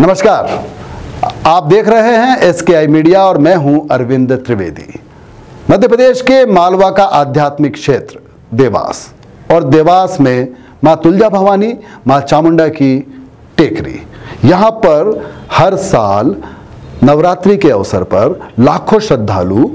नमस्कार, आप देख रहे हैं SKI मीडिया और मैं हूं अरविंद त्रिवेदी। मध्य प्रदेश के मालवा का आध्यात्मिक क्षेत्र देवास और देवास में मां तुलजा भवानी, मां चामुंडा की टेकरी। यहां पर हर साल नवरात्रि के अवसर पर लाखों श्रद्धालु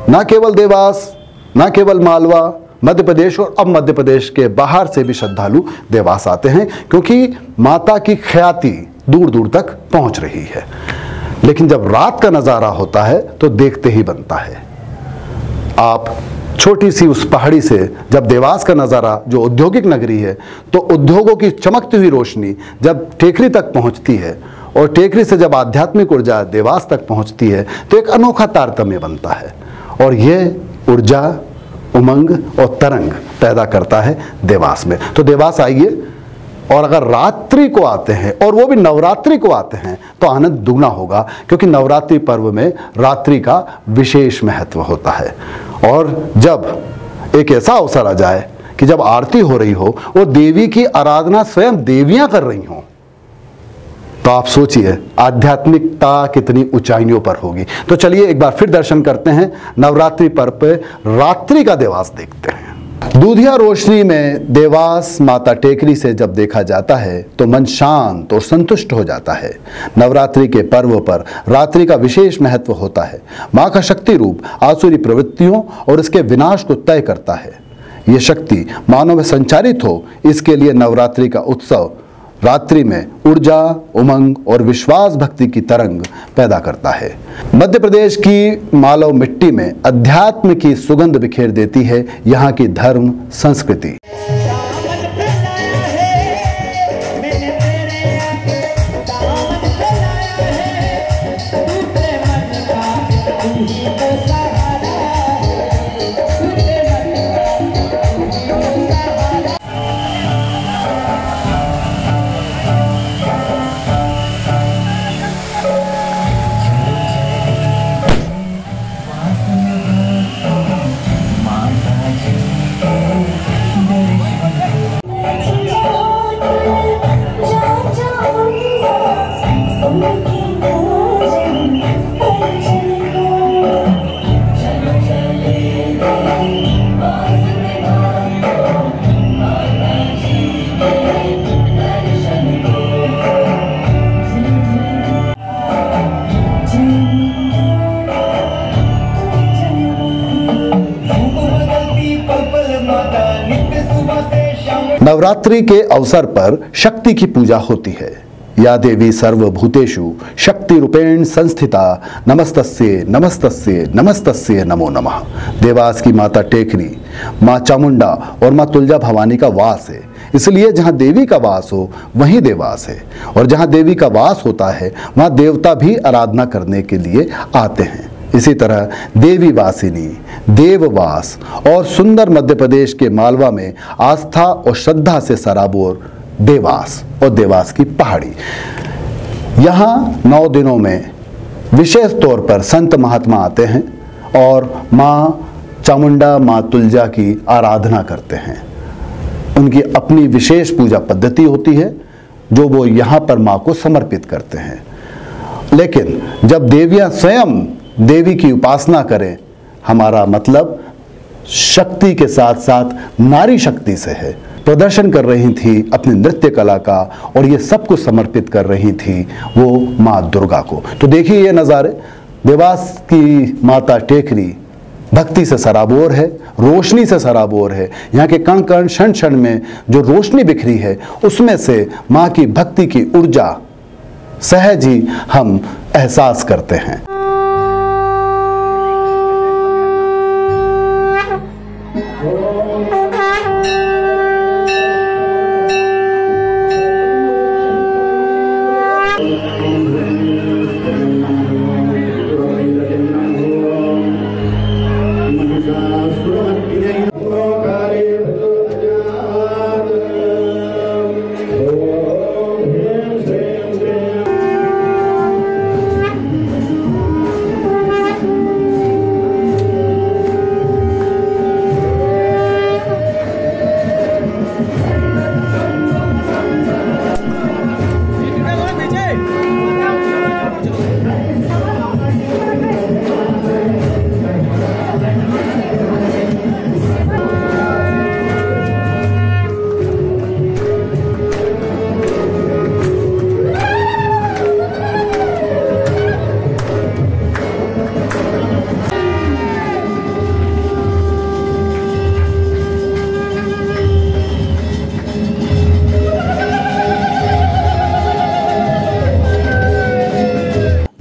न केवल देवास, न केवल मालवा, मध्य प्रदेश और अब मध्य प्रदेश के बाहर से भी श्रद्धालु देवास आते हैं, क्योंकि माता की ख्याति दूर दूर तक पहुंच रही है। लेकिन जब रात का नजारा होता है तो देखते ही बनता है। आप छोटी सी उस पहाड़ी से जब देवास का नजारा, जो औद्योगिक नगरी है, तो उद्योगों की चमकती हुई रोशनी जब टेकरी तक पहुंचती है और टेकरी से जब आध्यात्मिक ऊर्जा देवास तक पहुंचती है तो एक अनोखा तारतम्य बनता है और यह ऊर्जा, उमंग और तरंग पैदा करता है देवास में। तो देवास आइए, और अगर रात्रि को आते हैं और वो भी नवरात्रि को आते हैं तो आनंद दुगना होगा, क्योंकि नवरात्रि पर्व में रात्रि का विशेष महत्व होता है। और जब एक ऐसा अवसर आ जाए कि जब आरती हो रही हो और देवी की आराधना स्वयं देवियां कर रही हों, तो आप सोचिए आध्यात्मिकता कितनी ऊंचाइयों पर होगी। तो चलिए एक बार फिर दर्शन करते हैं, नवरात्रि पर्व पे रात्रि का देवास देखते हैं। दूधिया रोशनी में देवास माता टेकरी से जब देखा जाता है तो मन शांत और संतुष्ट हो जाता है। नवरात्रि के पर्व पर रात्रि का विशेष महत्व होता है। मां का शक्ति रूप आसुरी प्रवृत्तियों और इसके विनाश को तय करता है। यह शक्ति मानव में संचारित हो, इसके लिए नवरात्रि का उत्सव रात्रि में ऊर्जा, उमंग और विश्वास भक्ति की तरंग पैदा करता है। मध्य प्रदेश की मालव मिट्टी में अध्यात्म की सुगंध बिखेर देती है यहाँ की धर्म संस्कृति। नवरात्रि के अवसर पर शक्ति की पूजा होती है। या देवी सर्वभूतेषु शक्ति रूपेण संस्थिता, नमस्तस्ये नमस्तस्ये नमस्तस्ये नमो नमः। देवास की माता टेकरी, मां चामुंडा और मां तुलजा भवानी का वास है। इसलिए जहां देवी का वास हो वहीं देवास है, और जहां देवी का वास होता है वहां देवता भी आराधना करने के लिए आते हैं। इसी तरह देवी वासिनी, देववास और सुंदर मध्य प्रदेश के मालवा में आस्था और श्रद्धा से सराबोर देवास और देवास की पहाड़ी। यहाँ 9 दिनों में विशेष तौर पर संत महात्मा आते हैं और माँ चामुंडा, माँ तुलजा की आराधना करते हैं। उनकी अपनी विशेष पूजा पद्धति होती है जो वो यहाँ पर माँ को समर्पित करते हैं। लेकिन जब देवियाँ स्वयं देवी की उपासना करें, हमारा मतलब शक्ति के साथ साथ नारी शक्ति से है, प्रदर्शन कर रही थी अपनी नृत्य कला का और ये सब कुछ समर्पित कर रही थी वो माँ दुर्गा को। तो देखिए ये नज़ारे, देवास की माता टेकरी भक्ति से सराबोर है, रोशनी से सराबोर है। यहाँ के कण कण, क्षण क्षण में जो रोशनी बिखरी है उसमें से माँ की भक्ति की ऊर्जा सहज ही हम एहसास करते हैं।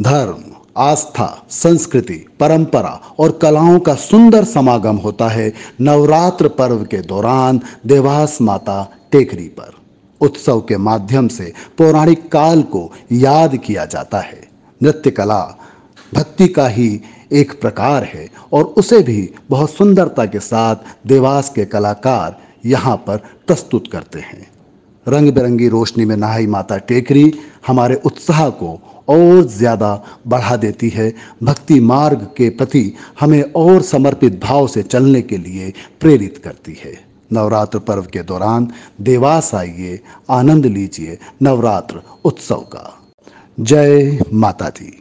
धर्म, आस्था, संस्कृति, परंपरा और कलाओं का सुंदर समागम होता है नवरात्र पर्व के दौरान देवास माता टेकरी पर। उत्सव के माध्यम से पौराणिक काल को याद किया जाता है। नृत्य कला भक्ति का ही एक प्रकार है और उसे भी बहुत सुंदरता के साथ देवास के कलाकार यहाँ पर प्रस्तुत करते हैं। रंग बिरंगी रोशनी में नहाई माता टेकरी हमारे उत्साह को और ज़्यादा बढ़ा देती है, भक्ति मार्ग के प्रति हमें और समर्पित भाव से चलने के लिए प्रेरित करती है। नवरात्र पर्व के दौरान देवास आइए, आनंद लीजिए नवरात्र उत्सव का। जय माता दी।